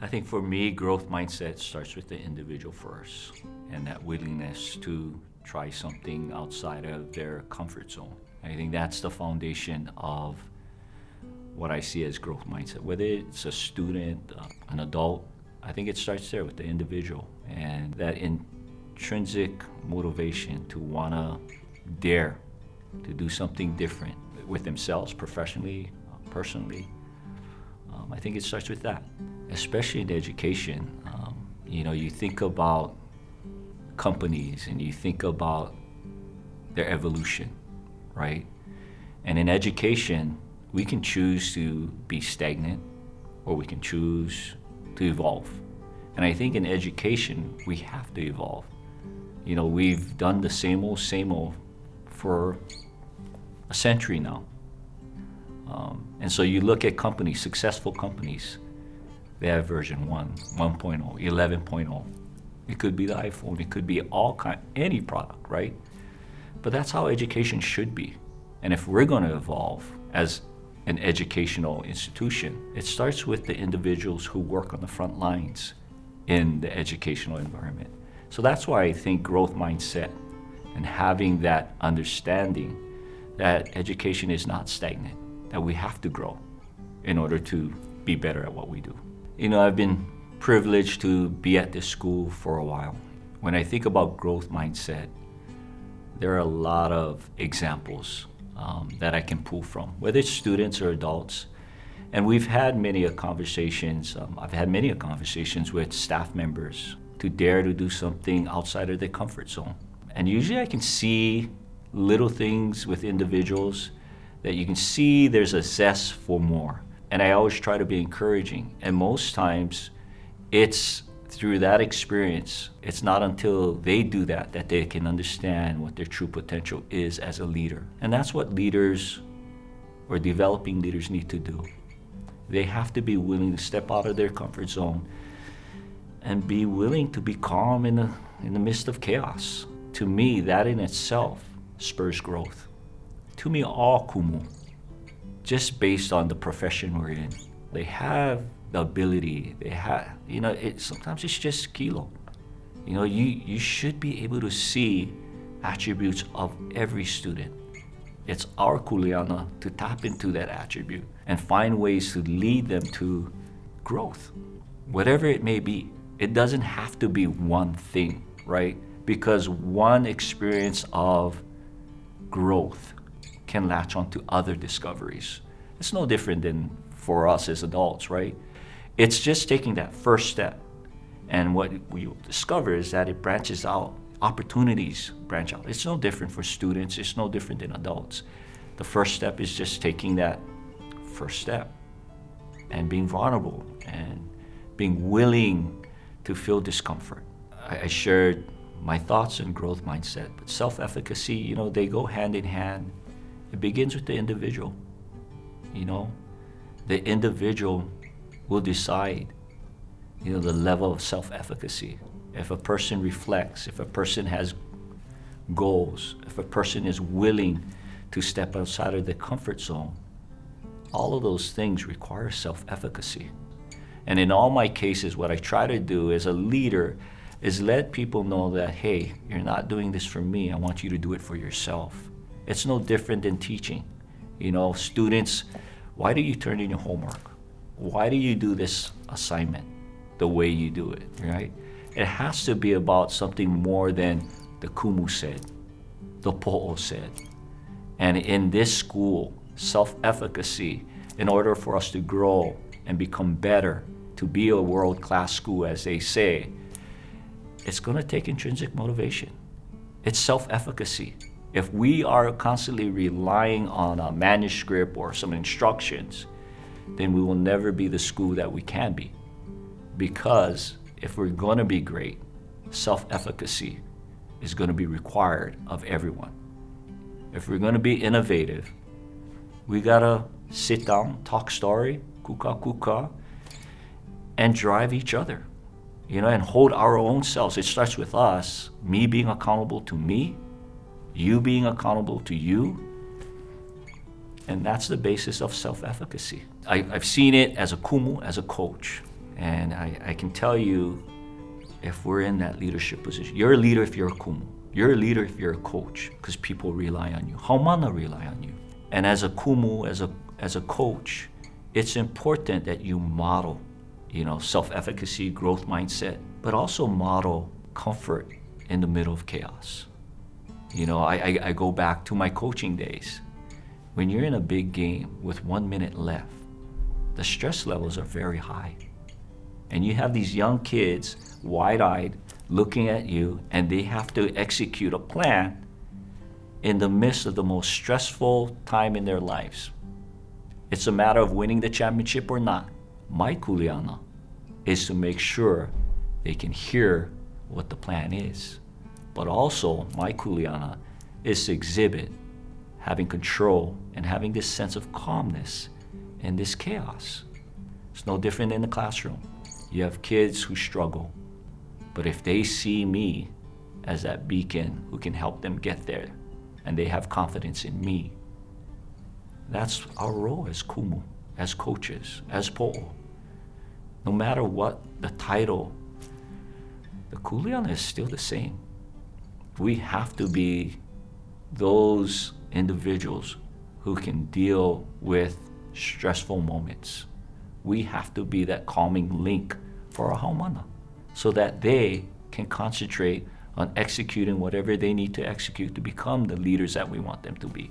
I think for me, growth mindset starts with the individual first, and that willingness to try something outside of their comfort zone. I think that's the foundation of what I see as growth mindset. Whether it's a student, an adult, I think it starts there with the individual, and that intrinsic motivation to wanna dare to do something different with themselves, professionally, personally. I think it starts with that, especially in education. You think about companies and you think about their evolution, right? And in education, we can choose to be stagnant or we can choose to evolve. And I think in education, we have to evolve. We've done the same old for a century now. And so you look at companies, successful companies, they have version 1, 1.0, 11.0. It could be the iPhone, it could be any product, right? But that's how education should be. And if we're gonna evolve as an educational institution, it starts with the individuals who work on the front lines in the educational environment. So that's why I think growth mindset and having that understanding that education is not stagnant, that we have to grow in order to be better at what we do. I've been privileged to be at this school for a while. When I think about growth mindset, there are a lot of examples that I can pull from, whether it's students or adults. And we've had many conversations. I've had many conversations with staff members to dare to do something outside of their comfort zone. And usually I can see little things with individuals that you can see there's a zest for more. And I always try to be encouraging. And most times it's through that experience, it's not until they do that they can understand what their true potential is as a leader. And that's what leaders or developing leaders need to do. They have to be willing to step out of their comfort zone and be willing to be calm in the midst of chaos. To me, that in itself spurs growth. To me, all kumu, just based on the profession we're in, they have the ability, sometimes it's just kilo. You should be able to see attributes of every student. It's our kuleana to tap into that attribute and find ways to lead them to growth, whatever it may be. It doesn't have to be one thing, right? Because one experience of growth can latch on to other discoveries. It's no different than for us as adults, right? It's just taking that first step. And what we discover is that it branches out, opportunities branch out. It's no different for students, it's no different than adults. The first step is just taking that first step and being vulnerable and being willing to feel discomfort. I shared my thoughts on growth mindset, but self-efficacy, they go hand in hand. It begins with the individual. The individual will decide, the level of self-efficacy. If a person reflects, if a person has goals, if a person is willing to step outside of the comfort zone, all of those things require self-efficacy. And in all my cases, what I try to do as a leader is let people know that, hey, you're not doing this for me, I want you to do it for yourself. It's no different than teaching. Students, why do you turn in your homework? Why do you do this assignment the way you do it, right? It has to be about something more than the kumu said, the Poʻo said. And in this school, self-efficacy, in order for us to grow and become better, to be a world-class school, as they say, it's gonna take intrinsic motivation. It's self-efficacy. If we are constantly relying on a manuscript or some instructions, then we will never be the school that we can be. Because if we're gonna be great, self-efficacy is gonna be required of everyone. If we're gonna be innovative, we gotta sit down, talk story, kuka, and drive each other, and hold our own selves. It starts with us, me being accountable to me, you being accountable to you, and that's the basis of self-efficacy. I've seen it as a kumu, as a coach. And I can tell you, if we're in that leadership position, you're a leader if you're a kumu. You're a leader if you're a coach, because people rely on you. Haumana rely on you. And as a kumu, as a coach, it's important that you model, self-efficacy, growth mindset, but also model comfort in the middle of chaos. I go back to my coaching days. When you're in a big game with 1 minute left, the stress levels are very high. And you have these young kids, wide-eyed, looking at you, and they have to execute a plan in the midst of the most stressful time in their lives. It's a matter of winning the championship or not. My kuleana is to make sure they can hear what the plan is. But also, my kuleana is to exhibit having control and having this sense of calmness in this chaos. It's no different in the classroom. You have kids who struggle, but if they see me as that beacon who can help them get there, and they have confidence in me, that's our role as kumu, as coaches, as po'o. No matter what the title, the kuleana is still the same. We have to be those individuals who can deal with stressful moments. We have to be that calming link for our haumana so that they can concentrate on executing whatever they need to execute to become the leaders that we want them to be.